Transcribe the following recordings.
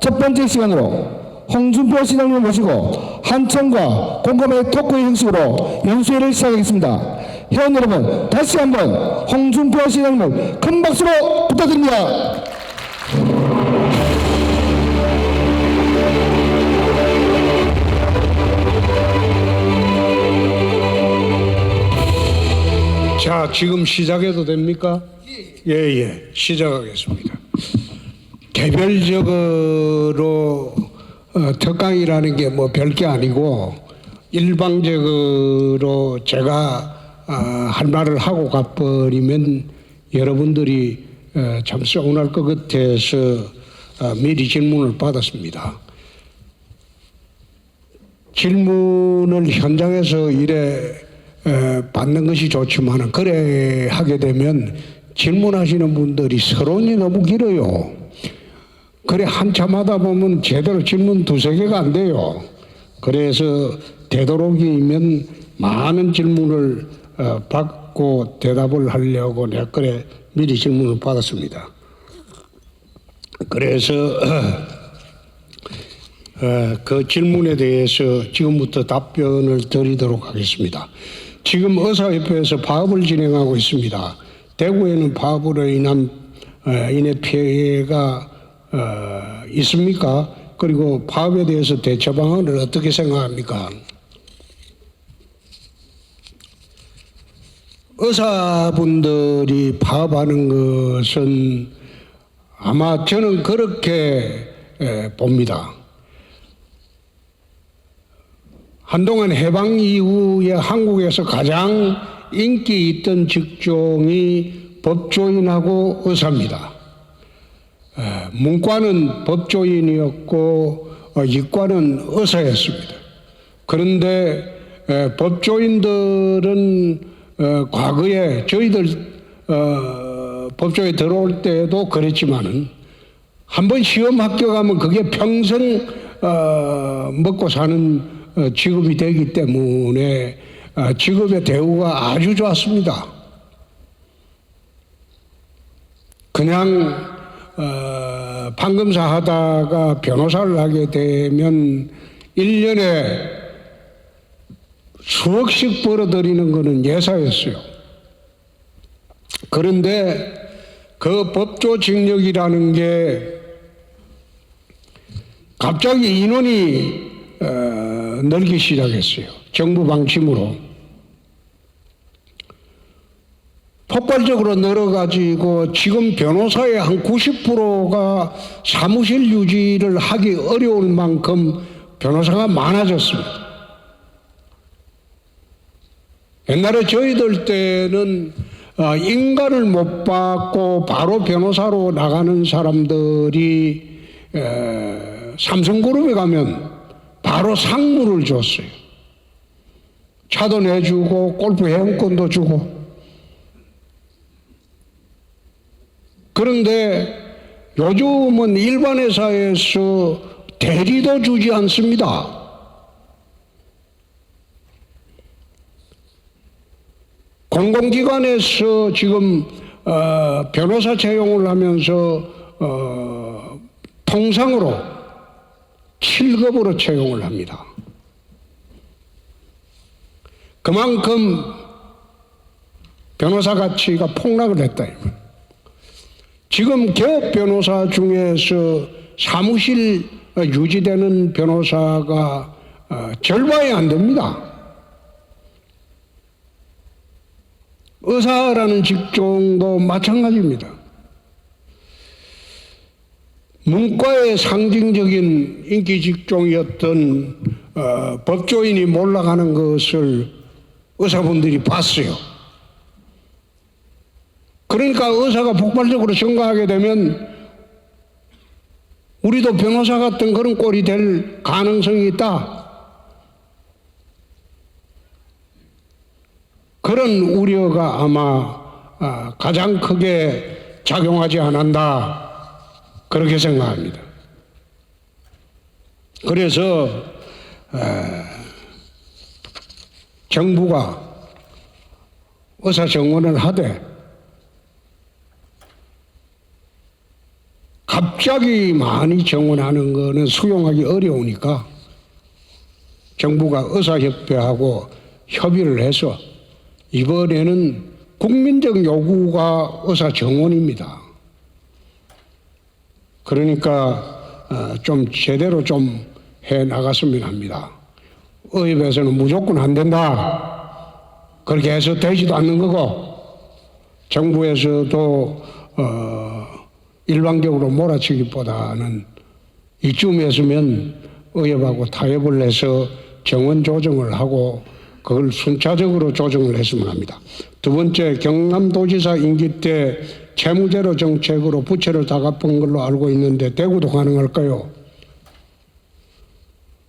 첫 번째 시간으로 홍준표 시장님을 모시고 한청과 공감의 토크의 형식으로 연수회를 시작하겠습니다. 회원 여러분, 다시 한번 홍준표 시장님을 큰 박수로 부탁드립니다. 자, 지금 시작해도 됩니까? 예, 시작하겠습니다. 개별적으로 특강이라는 게 뭐 별게 아니고 일방적으로 제가 할 말을 하고 가버리면 여러분들이 참 서운할 것 같아서 미리 질문을 받았습니다. 질문을 현장에서 이래 받는 것이 좋지만 그래 하게 되면 질문하시는 분들이 서론이 너무 길어요. 그래 한참 하다 보면 제대로 질문 두세 개가 안 돼요. 그래서 되도록이면 많은 질문을 받고 대답을 하려고 내가 그래 미리 질문을 받았습니다. 그래서 그 질문에 대해서 지금부터 답변을 드리도록 하겠습니다. 지금 의사협회에서 파업을 진행하고 있습니다. 대구에는 파업으로 인한 인해 피해가 있습니까? 그리고 파업에 대해서 대처 방안을 어떻게 생각합니까? 의사분들이 파업하는 것은 아마 저는 그렇게 봅니다. 한동안 해방 이후에 한국에서 가장 인기 있던 직종이 법조인하고 의사입니다. 문과는 법조인이었고 이과는 의사였습니다. 그런데 법조인들은 과거에 저희들 법조에 들어올 때도 그랬지만은 한번 시험 합격하면 그게 평생 먹고 사는 직업이 되기 때문에 직업의 대우가 아주 좋았습니다. 그냥 판검사 하다가 변호사를 하게 되면 1년에 수억씩 벌어들이는 것은 예사였어요. 그런데 그 법조직력이라는 게 갑자기 인원이 늘기 시작했어요. 정부 방침으로. 폭발적으로 늘어가지고 지금 변호사의 한 90%가 사무실 유지를 하기 어려울 만큼 변호사가 많아졌습니다. 옛날에 저희들 때는 인가를 못 받고 바로 변호사로 나가는 사람들이 삼성그룹에 가면 바로 상무를 줬어요. 차도 내주고 골프 회원권도 주고. 그런데 요즘은 일반 회사에서 대리도 주지 않습니다. 공공기관에서 지금 변호사 채용을 하면서 통상으로 7급으로 채용을 합니다. 그만큼 변호사 가치가 폭락을 했다. 지금 개업 변호사 중에서 사무실 유지되는 변호사가 절반이 안 됩니다. 의사라는 직종도 마찬가지입니다. 문과의 상징적인 인기 직종이었던 법조인이 몰락하는 것을 의사분들이 봤어요. 그러니까 의사가 폭발적으로 증가하게 되면 우리도 변호사 같은 그런 꼴이 될 가능성이 있다. 그런 우려가 아마 가장 크게 작용하지 않았나 그렇게 생각합니다. 그래서 정부가 의사 정원을 하되 갑자기 많이 정원하는 거는 수용하기 어려우니까 정부가 의사협회하고 협의를 해서 이번에는 국민적 요구가 의사 정원입니다. 그러니까 좀 제대로 좀 해 나갔으면 합니다. 의협에서는 무조건 안 된다, 그렇게 해서 되지도 않는 거고, 정부에서도 일방적으로 몰아치기보다는 이쯤이었으면 의협하고 타협을 해서 정원 조정을 하고 그걸 순차적으로 조정을 했으면 합니다. 두 번째, 경남도지사 임기 때 채무제로 정책으로 부채를 다 갚은 걸로 알고 있는데 대구도 가능할까요?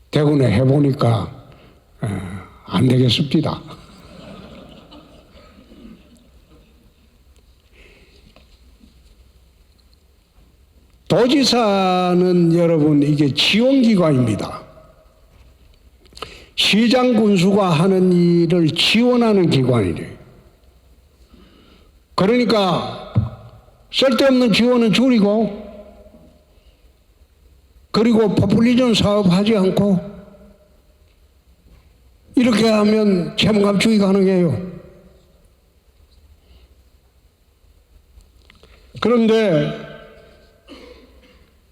대구는 해보니까 안 되겠습니다. 도지사는 여러분 이게 지원기관입니다. 시장 군수가 하는 일을 지원하는 기관이래요. 그러니까 쓸데없는 지원은 줄이고, 그리고 포퓰리즘 사업하지 않고, 이렇게 하면 채무 감축이 가능해요. 그런데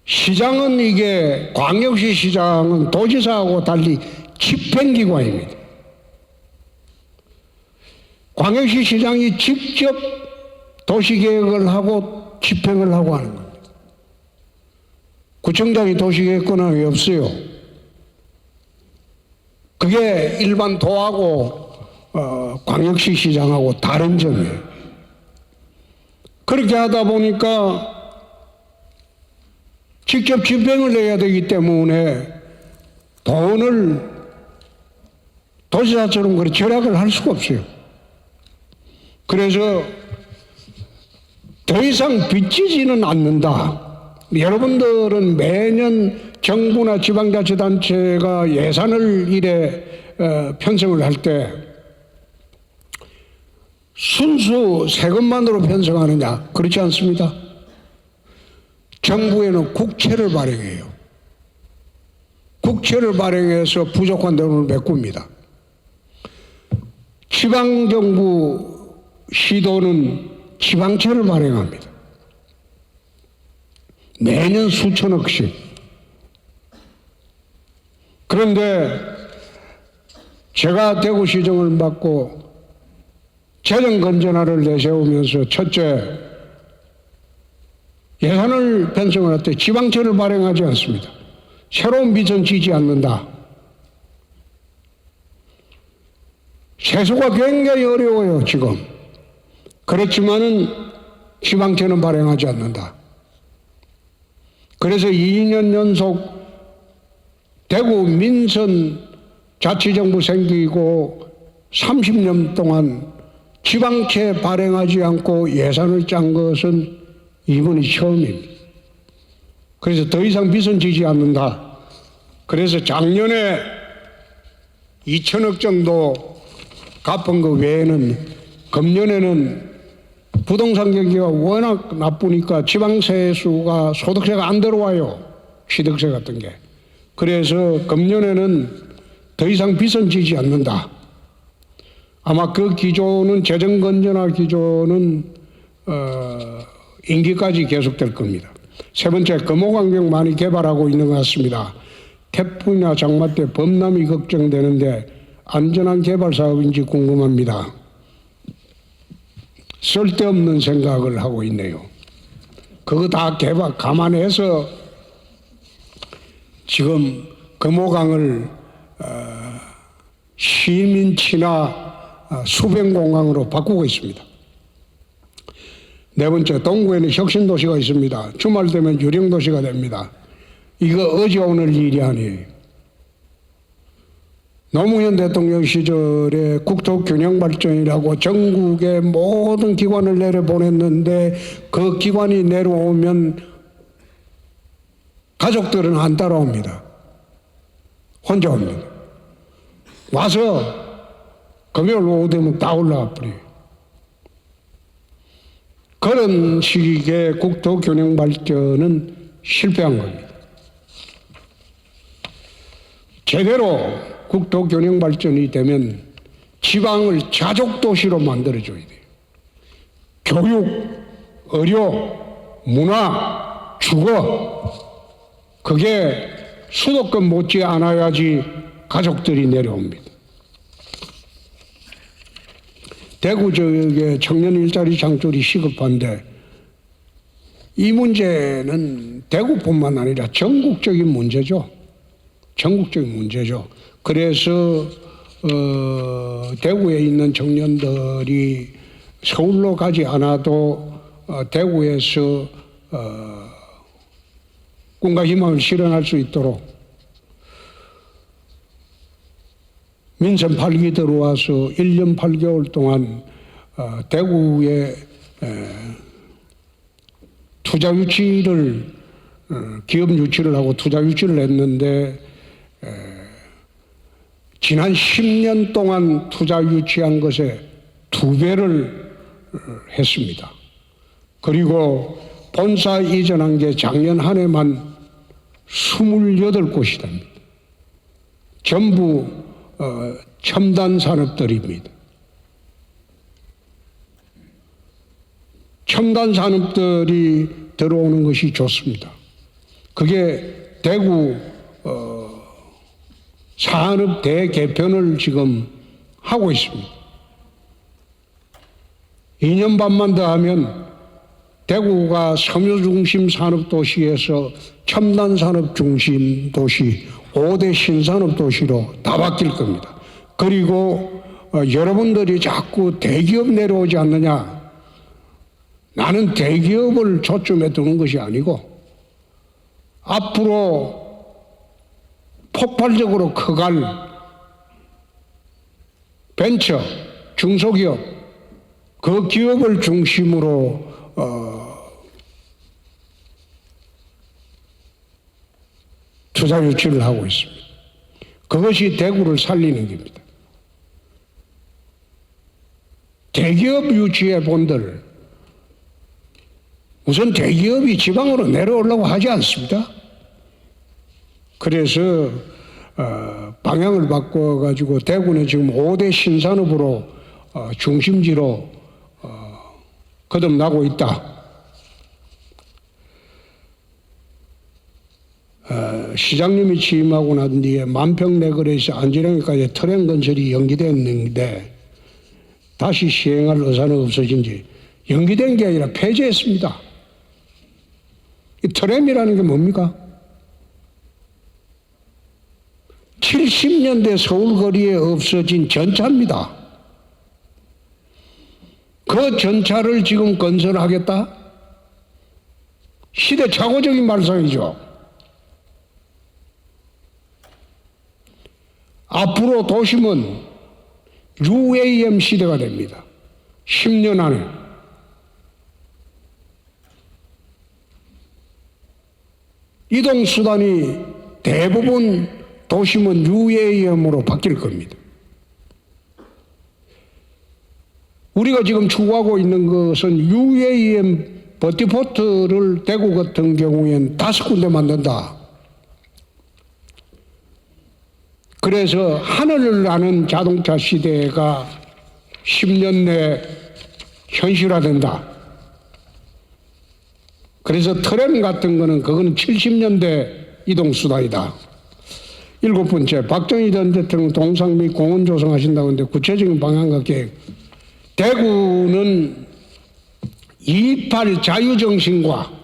시장은, 이게 광역시 시장은 도지사하고 달리 집행기관입니다. 광역시 시장이 직접 도시계획을 하고 집행을 하고 하는 겁니다. 구청장이 도시계획 권한이 없어요. 그게 일반 도하고 광역시 시장하고 다른 점이에요. 그렇게 하다 보니까 직접 집행을 해야 되기 때문에 돈을 도지사처럼 그렇게 절약을 할 수가 없어요. 그래서 더 이상 빚지지는 않는다. 여러분들은 매년 정부나 지방자치단체가 예산을 이래 편성을 할 때 순수 세금만으로 편성하느냐? 그렇지 않습니다. 정부에는 국채를 발행해요. 국채를 발행해서 부족한 돈을 메꿉니다. 지방정부 시도는 지방채를 발행합니다. 매년 수천억씩. 그런데 제가 대구시정을 맡고 재정건전화를 내세우면서 첫째, 예산을 편성을 할 때 지방채를 발행하지 않습니다. 새로운 빚은 지지 않는다. 세수가 굉장히 어려워요, 지금. 그렇지만은 지방채는 발행하지 않는다. 그래서 2년 연속 대구 민선 자치정부 생기고 30년 동안 지방채 발행하지 않고 예산을 짠 것은 이번이 처음입니다. 그래서 더 이상 빚은 지지 않는다. 그래서 작년에 2천억 정도 갚은 것 외에는 금년에는 부동산 경기가 워낙 나쁘니까 지방세수가 소득세가 안 들어와요. 취득세 같은 게. 그래서 금년에는 더 이상 빚은 지지 않는다. 아마 그 기조는, 재정건전화 기조는 임기까지 계속될 겁니다. 세 번째, 금호강경 많이 개발하고 있는 것 같습니다. 태풍이나 장마 때 범람이 걱정되는데 안전한 개발 사업인지 궁금합니다. 쓸데없는 생각을 하고 있네요. 그거 다 감안해서 지금 금호강을 시민 친화 수변공항으로 바꾸고 있습니다. 네 번째, 동구에는 혁신도시가 있습니다. 주말 되면 유령도시가 됩니다. 이거 어제 오늘 일이 아니에요. 노무현 대통령 시절에 국토균형발전이라고 전국의 모든 기관을 내려보냈는데 그 기관이 내려오면 가족들은 안 따라옵니다. 혼자 옵니다. 와서 금요일 오후 되면 다 올라가 버려요. 그런 식의 국토균형발전은 실패한 겁니다. 제대로 국토 균형 발전이 되면 지방을 자족 도시로 만들어줘야 돼요. 교육, 의료, 문화, 주거, 그게 수도권 못지 않아야지 가족들이 내려옵니다. 대구 지역에 청년 일자리 창출이 시급한데 이 문제는 대구뿐만 아니라 전국적인 문제죠. 전국적인 문제죠. 그래서 대구에 있는 청년들이 서울로 가지 않아도 대구에서 꿈과 희망을 실현할 수 있도록 민선 8기 들어와서 1년 8개월 동안 대구에 투자 유치를 기업 유치를 하고 투자 유치를 했는데 지난 10년 동안 투자 유치한 것에 2배를 했습니다. 그리고 본사 이전한 게 작년 한 해만 28곳이 됩니다. 전부 첨단 산업들입니다. 첨단 산업들이 들어오는 것이 좋습니다. 그게 대구 산업 대개편을 지금 하고 있습니다. 2년 반만 더 하면 대구가 섬유 중심 산업 도시에서 첨단 산업 중심 도시 5대 신산업 도시로 다 바뀔 겁니다. 그리고 여러분들이 자꾸 대기업 내려오지 않느냐. 나는 대기업을 초점에 두는 것이 아니고 앞으로 폭발적으로 커갈 벤처, 중소기업, 그 기업을 중심으로 투자 유치를 하고 있습니다. 그것이 대구를 살리는 겁니다. 대기업 유치의 본들, 우선 대기업이 지방으로 내려오려고 하지 않습니다. 그래서 방향을 바꿔가지고 대구는 지금 5대 신산업으로 중심지로 거듭나고 있다. 시장님이 취임하고 난 뒤에 만평내거리에서 안지령까지 트램 건설이 연기됐는데 다시 시행할 의사는 없어진 지 연기된 게 아니라 폐지했습니다. 이 트램이라는 게 뭡니까? 70년대 서울거리에 없어진 전차입니다. 그 전차를 지금 건설하겠다? 시대착오적인 말씀이죠. 앞으로 도심은 UAM 시대가 됩니다. 10년 안에. 이동수단이 대부분 도심은 UAM으로 바뀔 겁니다. 우리가 지금 추구하고 있는 것은 UAM 버티포트를 대구 같은 경우에는 5군데 만든다. 그래서 하늘을 나는 자동차 시대가 10년 내에 현실화된다. 그래서 트램 같은 거는 그거는 70년대 이동수단이다. 7번째, 박정희 전 대통령 동상 및 공원 조성하신다고 하는데 구체적인 방향과 계획. 대구는 2.28 자유정신과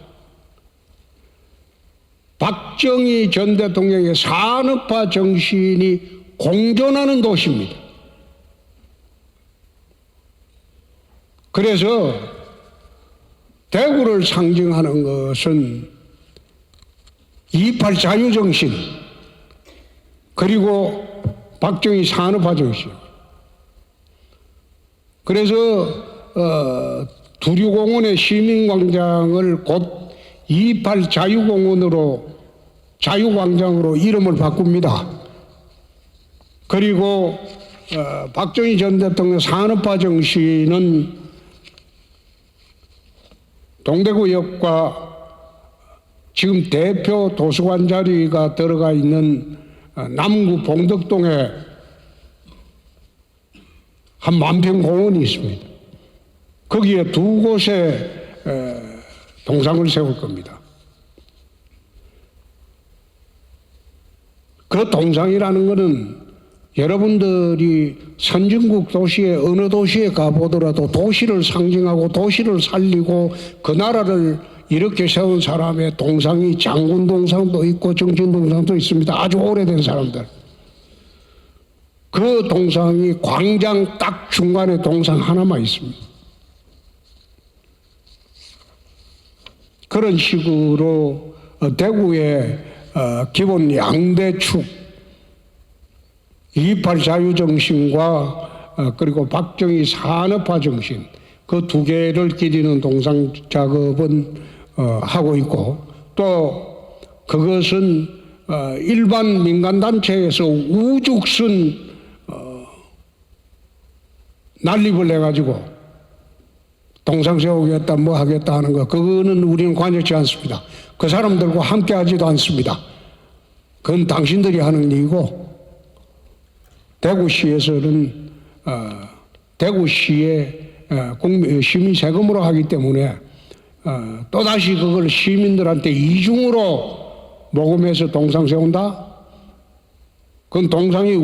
박정희 전 대통령의 산업화 정신이 공존하는 도시입니다. 그래서 대구를 상징하는 것은 2.28 자유정신 그리고 박정희 산업화 정신. 그래서 두류공원의 시민광장을 곧 2.28 자유광장으로 이름을 바꿉니다. 그리고 박정희 전 대통령 산업화 정신은 동대구역과 지금 대표 도서관 자리가 들어가 있는 남구 봉덕동에 한 만평공원이 있습니다. 거기에 두 곳에 동상을 세울 겁니다. 그 동상이라는 것은 여러분들이 선진국 도시에 어느 도시에 가보더라도 도시를 상징하고 도시를 살리고 그 나라를 이렇게 세운 사람의 동상이 장군 동상도 있고 정신 동상도 있습니다. 아주 오래된 사람들. 그 동상이 광장 딱 중간에 동상 하나만 있습니다. 그런 식으로 대구의 기본 양대축 2.28 자유정신과 그리고 박정희 산업화 정신 그 두 개를 기리는 동상 작업은 하고 있고 또 그것은 일반 민간단체에서 우죽순 난립을 해가지고 동상 세우겠다 뭐 하겠다 하는 거 그거는 우리는 관여치 않습니다. 그 사람들과 함께 하지도 않습니다. 그건 당신들이 하는 일이고 대구시에서는 대구시의 시민 세금으로 하기 때문에 또다시 그걸 시민들한테 이중으로 모금해서 동상 세운다? 그건 동상이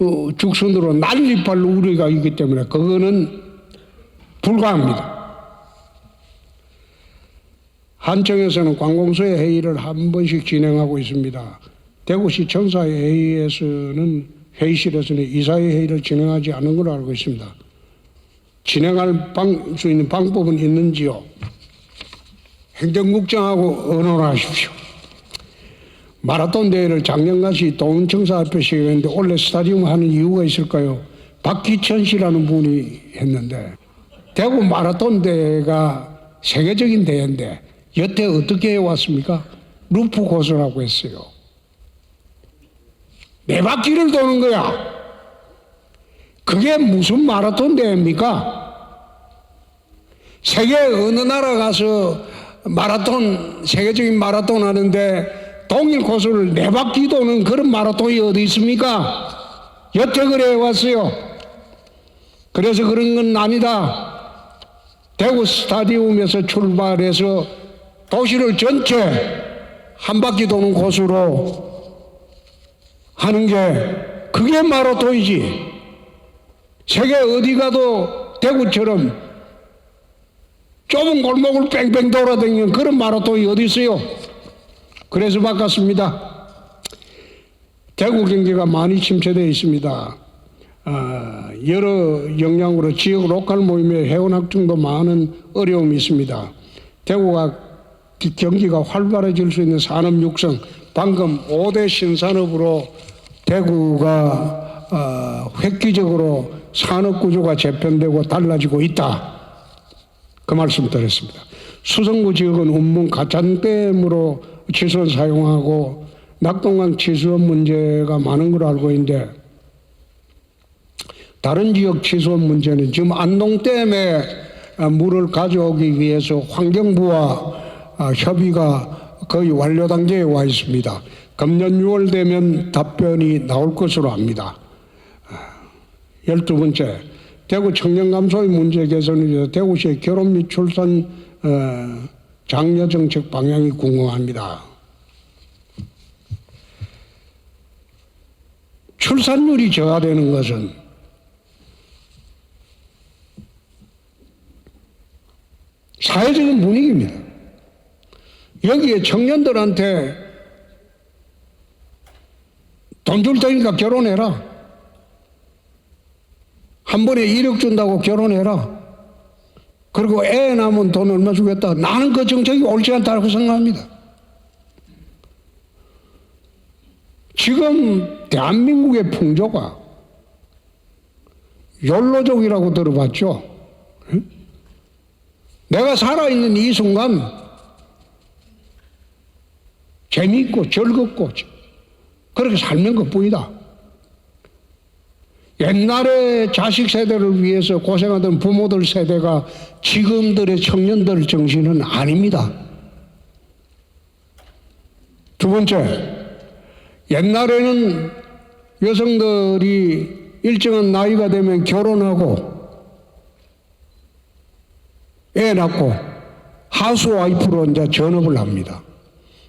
우죽순으로 난립할 우려가 있기 때문에 그거는 불가합니다. 한청에서는 관공서의 회의를 한 번씩 진행하고 있습니다. 대구시 청사의 회의에서는 회의실에서는 이사회 회의를 진행하지 않은 걸로 알고 있습니다. 진행할 수 있는 방법은 있는지요? 행정국장하고 의논하십시오. 마라톤 대회를 작년같이 도은청사 앞에서 했는데 원래 스타디움 하는 이유가 있을까요? 박기천 씨라는 분이 했는데 대구 마라톤 대회가 세계적인 대회인데 여태 어떻게 해왔습니까? 루프 고선하고 했어요. 4바퀴를 도는 거야. 그게 무슨 마라톤 대회입니까? 세계 어느 나라 가서 마라톤, 세계적인 마라톤 하는데 동일 코스를 4바퀴 도는 그런 마라톤이 어디 있습니까? 여태 그래 해왔어요. 그래서 그런 건 아니다. 대구 스타디움에서 출발해서 도시를 전체 한 바퀴 도는 코스로 하는 게 그게 마라톤이지. 세계 어디 가도 대구처럼 좁은 골목을 뺑뺑 돌아다니는 그런 마라톤이 어디 있어요? 그래서 바꿨습니다. 대구 경기가 많이 침체되어 있습니다. 여러 영향으로 지역 로컬 모임의 회원학증도 많은 어려움이 있습니다. 대구가 경기가 활발해질 수 있는 산업 육성, 방금 5대 신산업으로 대구가 획기적으로 산업 구조가 재편되고 달라지고 있다. 그 말씀 드렸습니다. 수성구 지역은 운문 가짠댐으로 치수원 사용하고 낙동강 치수원 문제가 많은 걸로 알고 있는데 다른 지역 치수원 문제는 지금 안동댐에 물을 가져오기 위해서 환경부와 협의가 거의 완료 단계에 와 있습니다. 금년 6월 되면 답변이 나올 것으로 압니다. 12번째, 대구 청년 감소의 문제 개선을 위해서 대구시의 결혼 및 출산 장려 정책 방향이 궁금합니다. 출산율이 저하되는 것은 사회적인 분위기입니다. 여기에 청년들한테 돈 줄 테니까 결혼해라. 한 번에 1억 준다고 결혼해라. 그리고 애 낳으면 돈 얼마 주겠다. 나는 그 정책이 옳지 않다고 생각합니다. 지금 대한민국의 풍조가 욜로족이라고 들어봤죠? 내가 살아있는 이 순간 재미있고 즐겁고 그렇게 살는 것뿐이다. 옛날에 자식 세대를 위해서 고생하던 부모들 세대가 지금들의 청년들 정신은 아닙니다. 두 번째, 옛날에는 여성들이 일정한 나이가 되면 결혼하고 애 낳고 하우스와이프로 이제 전업을 합니다.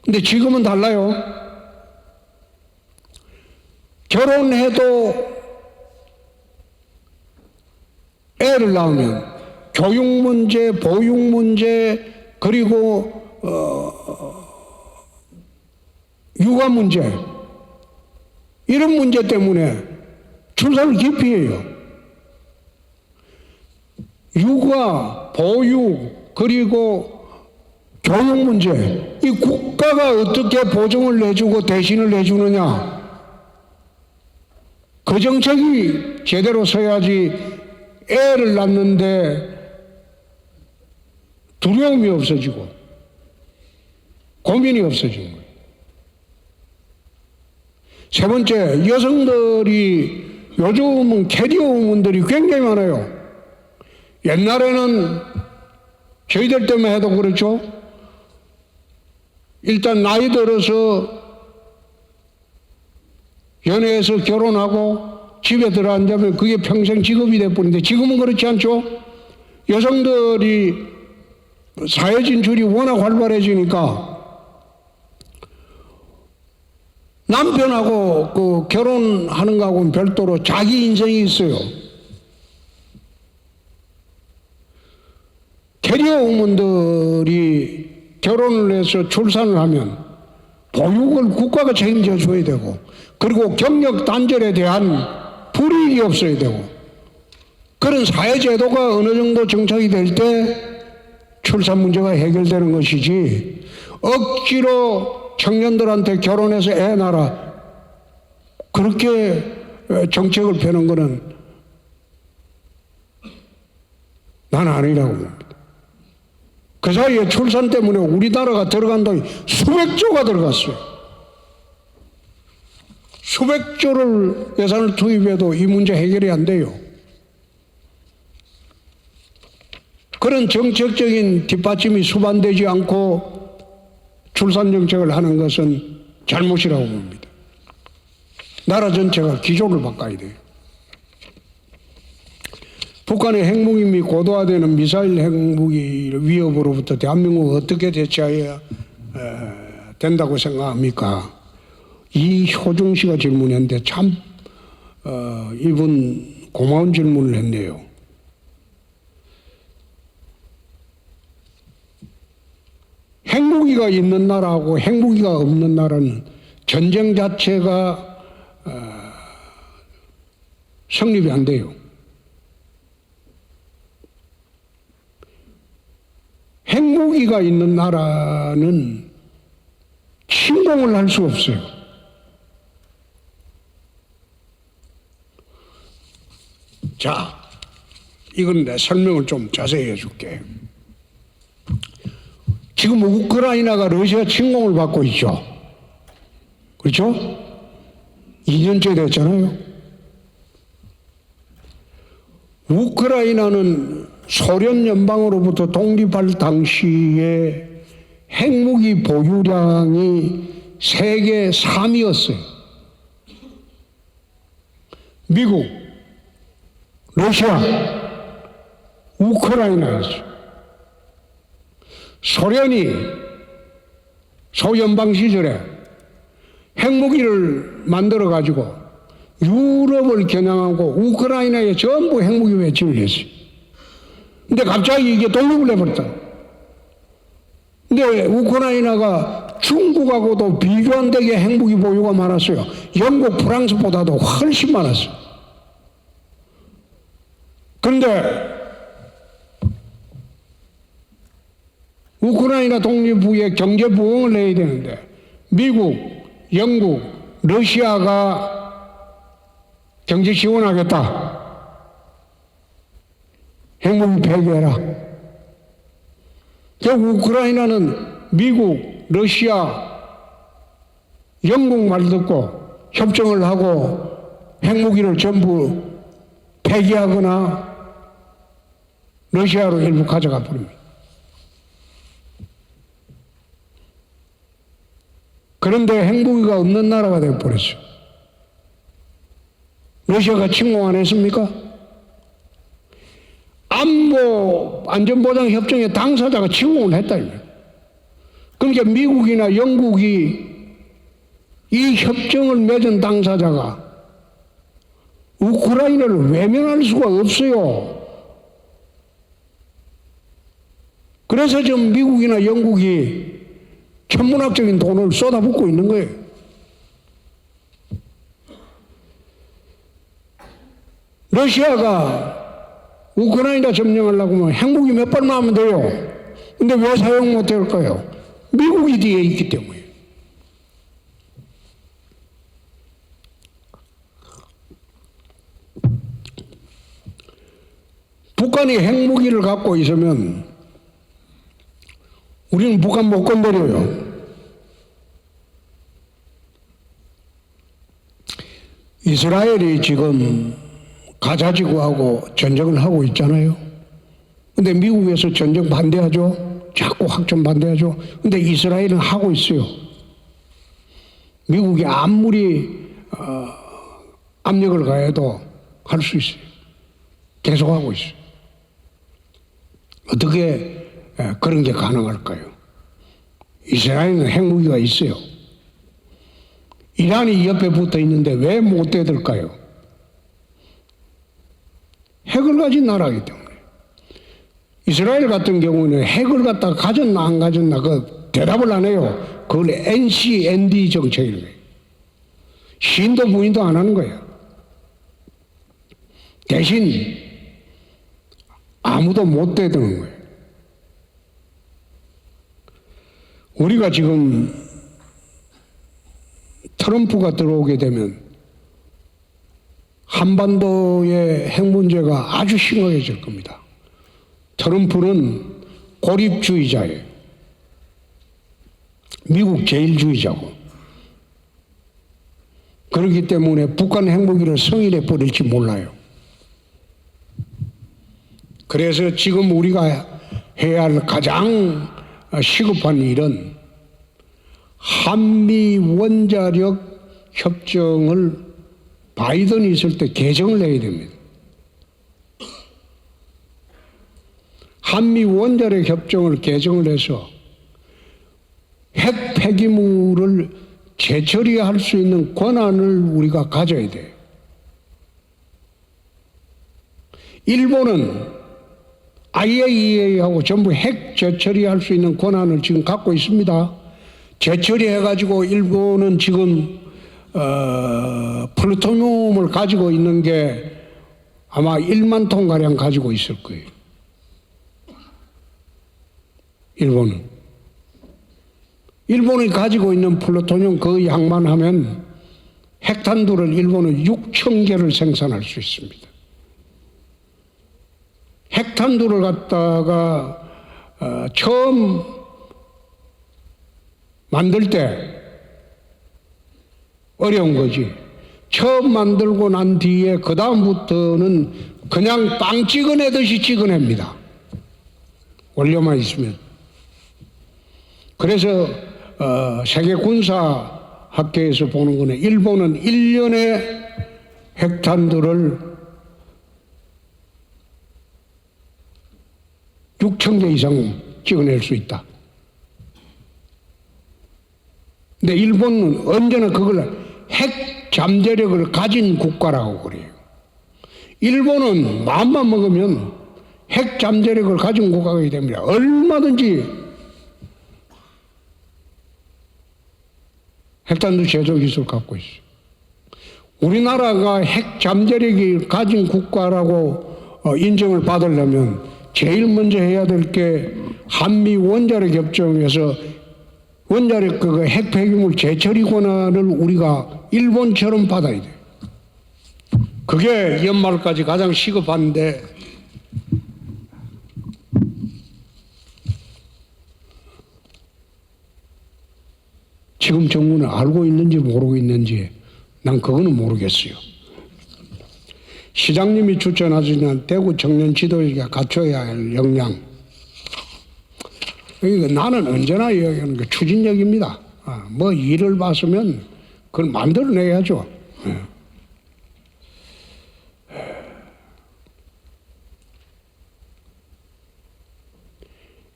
근데 지금은 달라요. 결혼해도 애를 낳으면 교육 문제, 보육 문제, 그리고 육아 문제, 이런 문제 때문에 출산을 기피해요. 육아, 보육, 그리고 교육 문제, 이 국가가 어떻게 보증을 해주고 대신을 해주느냐, 그 정책이 제대로 서야지 애를 낳는데 두려움이 없어지고 고민이 없어지는 거예요. 세 번째, 여성들이 요즘은 캐리어 우먼들이 굉장히 많아요. 옛날에는 저희들 때만 해도 그렇죠. 일단 나이 들어서 연애해서 결혼하고 집에 들어앉으면 그게 평생 직업이 돼버리는데 지금은 그렇지 않죠. 여성들이 사회 진출이 워낙 활발해지니까 남편하고 그 결혼하는 거하고는 별도로 자기 인생이 있어요. 캐리어 우먼들이 결혼을 해서 출산을 하면 보육을 국가가 책임져 줘야 되고, 그리고 경력 단절에 대한 불이익이 없어야 되고, 그런 사회제도가 어느 정도 정착이 될 때 출산 문제가 해결되는 것이지, 억지로 청년들한테 결혼해서 애 낳아라, 그렇게 정책을 펴는 거는 난 아니라고 봅니다. 그 사이에 출산 때문에 우리나라가 들어간 돈이 수백조가 들어갔어요. 수백조를 예산을 투입해도 이 문제 해결이 안 돼요. 그런 정책적인 뒷받침이 수반되지 않고 출산 정책을 하는 것은 잘못이라고 봅니다. 나라 전체가 기조를 바꿔야 돼요. 북한의 핵무기 및 고도화되는 미사일 핵무기 위협으로부터 대한민국은 어떻게 대처해야 된다고 생각합니까? 이효중 씨가 질문했는데 참 이분 고마운 질문을 했네요. 핵무기가 있는 나라하고 핵무기가 없는 나라는 전쟁 자체가 성립이 안 돼요. 핵무기가 있는 나라는 침공을 할 수 없어요. 자, 이건 내 설명을 좀 자세히 해줄게. 지금 우크라이나가 러시아 침공을 받고 있죠. 그렇죠? 2년째 됐잖아요. 우크라이나는 소련 연방으로부터 독립할 당시에 핵무기 보유량이 세계 3위였어요. 미국, 러시아, 우크라이나였어요. 소련이 소연방 시절에 핵무기를 만들어 가지고 유럽을 겨냥하고 우크라이나에 전부 핵무기 배치를 했어요. 근데 갑자기 이게 독립을 해버렸다. 근데 근데 중국하고도 비교 안 되게 핵무기 보유가 많았어요. 영국, 프랑스보다도 훨씬 많았어요. 그런데 우크라이나 독립 후에 경제 부흥을 내야 되는데 미국, 영국, 러시아가 경제 지원하겠다. 핵무기 폐기해라. 우크라이나는 미국, 러시아, 영국 말 듣고 협정을 하고 핵무기를 전부 폐기하거나 러시아로 일부 가져가 버립니다. 그런데 핵무기가 없는 나라가 되어버렸어요. 러시아가 침공 안 했습니까? 안보 안전보장협정의 당사자가 침공을 했다. 그러니까 미국이나 영국이 이 협정을 맺은 당사자가 우크라이나를 외면할 수가 없어요. 그래서 지금 미국이나 영국이 천문학적인 돈을 쏟아붓고 있는 거예요. 러시아가 우크라이나 점령하려고 하면 핵무기 몇 발만 하면 돼요. 근데 왜 사용 못 할까요? 미국이 뒤에 있기 때문에. 북한이 핵무기를 갖고 있으면 우리는 북한 못 건드려요. 이스라엘이 지금 가자지구하고 전쟁을 하고 있잖아요. 근데 미국에서 전쟁 반대하죠. 자꾸 확전 반대하죠. 근데 이스라엘은 하고 있어요. 미국이 아무리 압력을 가해도 할 수 있어요. 계속하고 있어요. 어떻게 그런 게 가능할까요? 이스라엘은 핵무기가 있어요. 이란이 옆에 붙어 있는데 왜 못 대들까요? 핵을 가진 나라이기 때문에. 이스라엘 같은 경우는 핵을 갖다가 가졌나 안 가졌나 그 대답을 안 해요. 그걸 NCND 정책이라고 해요. 시인도 부인도 안 하는 거예요. 대신 아무도 못 대드는 거예요. 우리가 지금 트럼프가 들어오게 되면 한반도의 핵 문제가 아주 심각해질 겁니다. 트럼프는 고립주의자예요. 미국 제일주의자고. 그렇기 때문에 북한 핵무기를 승인해 버릴지 몰라요. 그래서 지금 우리가 해야 할 가장 시급한 일은 한미 원자력 협정을 바이든이 있을 때 개정을 해야 됩니다. 한미 원자력 협정을 개정을 해서 핵 폐기물을 재처리할 수 있는 권한을 우리가 가져야 돼요. 일본은 IAEA하고 전부 핵 재처리할 수 있는 권한을 지금 갖고 있습니다. 재처리해가지고 일본은 지금 플루토늄을 가지고 있는 게 아마 1만 톤가량 가지고 있을 거예요. 일본이 가지고 있는 플루토늄 그 양만 하면 핵탄두를 일본은 6,000개를 생산할 수 있습니다. 핵탄두를 갖다가 처음 만들 때 어려운 거지. 처음 만들고 난 뒤에 그 다음부터는 그냥 빵 찍어내듯이 찍어냅니다. 원료만 있으면. 그래서 세계 군사 학계에서 보는 거는 일본은 1년에 핵탄두를 6,000개 이상 찍어낼 수 있다. 근데 일본은 언제나 그걸 핵 잠재력을 가진 국가라고 그래요. 일본은 마음만 먹으면 핵 잠재력을 가진 국가가 됩니다. 얼마든지 핵탄두 제조 기술 갖고 있어요. 우리나라가 핵 잠재력이 가진 국가라고 인정을 받으려면 제일 먼저 해야 될 게 한미 원자력 협정에서 원자력 그 핵 폐기물 재처리 권한을 우리가 일본처럼 받아야 돼요. 그게 연말까지 가장 시급한데 지금 정부는 알고 있는지 모르고 있는지 난 그거는 모르겠어요. 시장님이 추천하시는 대구 청년 지도자가 갖춰야 할 역량. 그러니까 나는 언제나 이야기하는 게 추진력입니다. 뭐 일을 봤으면 그걸 만들어내야죠.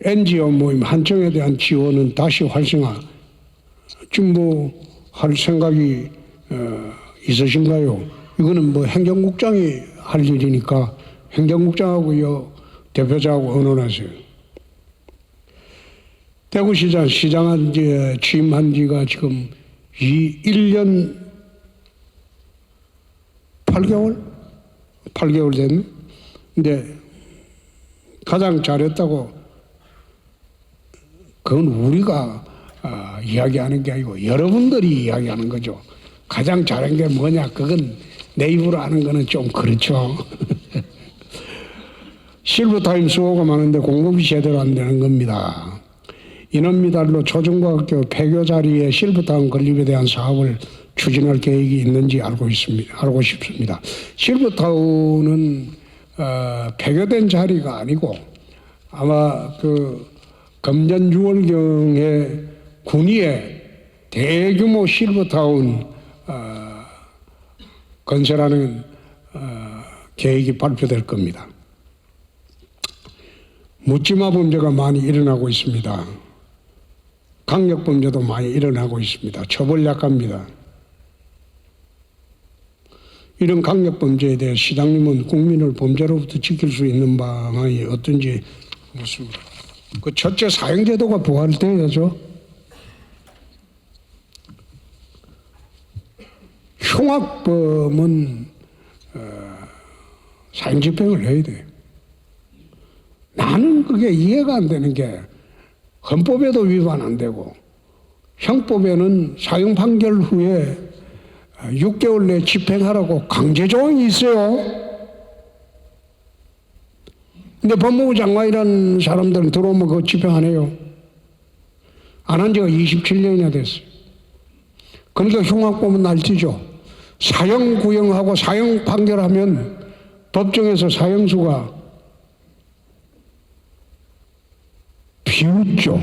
NGO 모임 한청에 대한 지원은 다시 활성화. 지금 뭐 할 생각이 있으신가요? 이거는 뭐 행정국장이 할 일이니까 행정국장하고요 대표자하고 의논하세요. 대구시장 시장한 지 취임한 지가 지금 1년 8개월 됐네. 근데 가장 잘했다고 그건 우리가 이야기하는 게 아니고 여러분들이 이야기하는 거죠. 가장 잘한 게 뭐냐? 그건 내 입으로 하는 거는 좀 그렇죠. 실버타임 수요가 많은데 공급이 제대로 안 되는 겁니다. 인원미달로 초중고학교 폐교 자리에 실버타운 건립에 대한 사업을 추진할 계획이 있는지 알고 싶습니다. 실버타운은 폐교된 자리가 아니고 아마 그 금년 6월경에 군위에 대규모 실버타운 건설하는 계획이 발표될 겁니다. 묻지마 범죄가 많이 일어나고 있습니다. 강력범죄도 많이 일어나고 있습니다. 처벌 약합니다. 이런 강력범죄에 대해 시장님은 국민을 범죄로부터 지킬 수 있는 방안이 어떤지 묻습니다. 그 첫째 사형제도가 부활되어야죠. 흉악범은 사형집행을 해야 돼요. 나는 그게 이해가 안 되는 게 헌법에도 위반 안 되고 형법에는 사형 판결 후에 6개월 내에 집행하라고 강제 조항이 있어요. 근데 법무부 장관이라는 사람들은 들어오면 그거 집행 안 해요. 안 한 지가 27년이나 됐어요. 그러니까 흉악범은 날뛰죠. 사형 구형하고 사형 판결하면 법정에서 사형수가 비웃죠.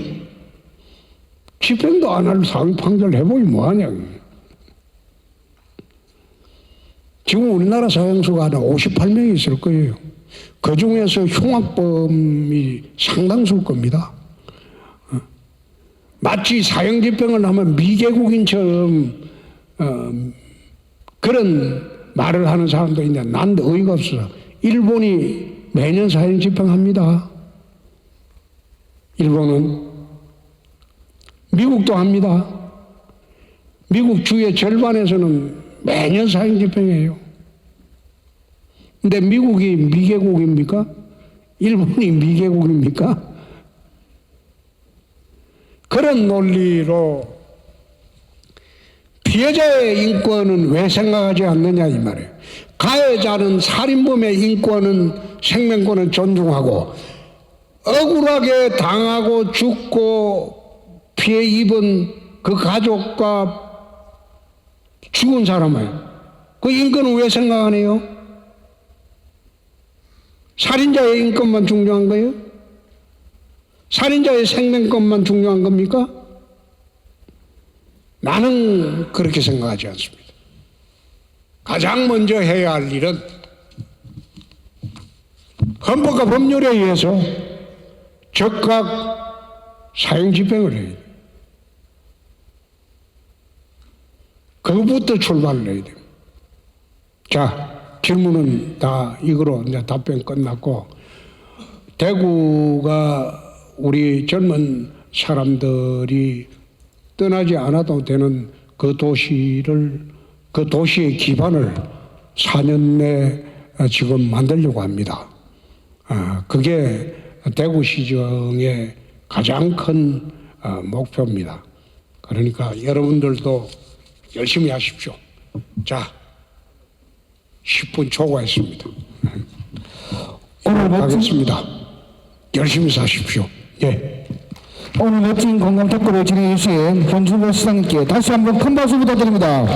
집행도 안 할 사형 판결 해보기 뭐하냐. 지금 우리나라 사형수가 한 58명이 있을 거예요. 그 중에서 흉악범이 상당수일 겁니다. 마치 사형 집행을 하면 미개국인처럼 그런 말을 하는 사람도 있는데 난 어이가 없어. 일본이 매년 사형 집행합니다. 일본은 미국도 합니다. 미국 주의 절반에서는 매년 사형 집행해요. 근데 미국이 미개국입니까? 일본이 미개국입니까? 그런 논리로 피해자의 인권은 왜 생각하지 않느냐 이 말이에요. 가해자는 살인범의 인권은 생명권은 존중하고 억울하게 당하고 죽고 피해 입은 그 가족과 죽은 사람을 그 인권은 왜 생각 안 해요? 살인자의 인권만 중요한 거예요? 살인자의 생명권만 중요한 겁니까? 나는 그렇게 생각하지 않습니다. 가장 먼저 해야 할 일은 헌법과 법률에 의해서 즉각 사형 집행을 해야 돼요. 그것부터 출발을 해야 돼요. 자, 질문은 다 이거로 이제 답변 끝났고, 대구가 우리 젊은 사람들이 떠나지 않아도 되는 그 도시의 기반을 4년 내 지금 만들려고 합니다. 그게 대구시정의 가장 큰 목표입니다. 그러니까 여러분들도 열심히 하십시오. 자, 10분 초과했습니다. 오늘 하겠습니다. 열심히 사십시오. 예. 오늘 멋진 공감 토크를 진행해 주신 현준호 시장님께 다시 한번 큰 박수 부탁드립니다.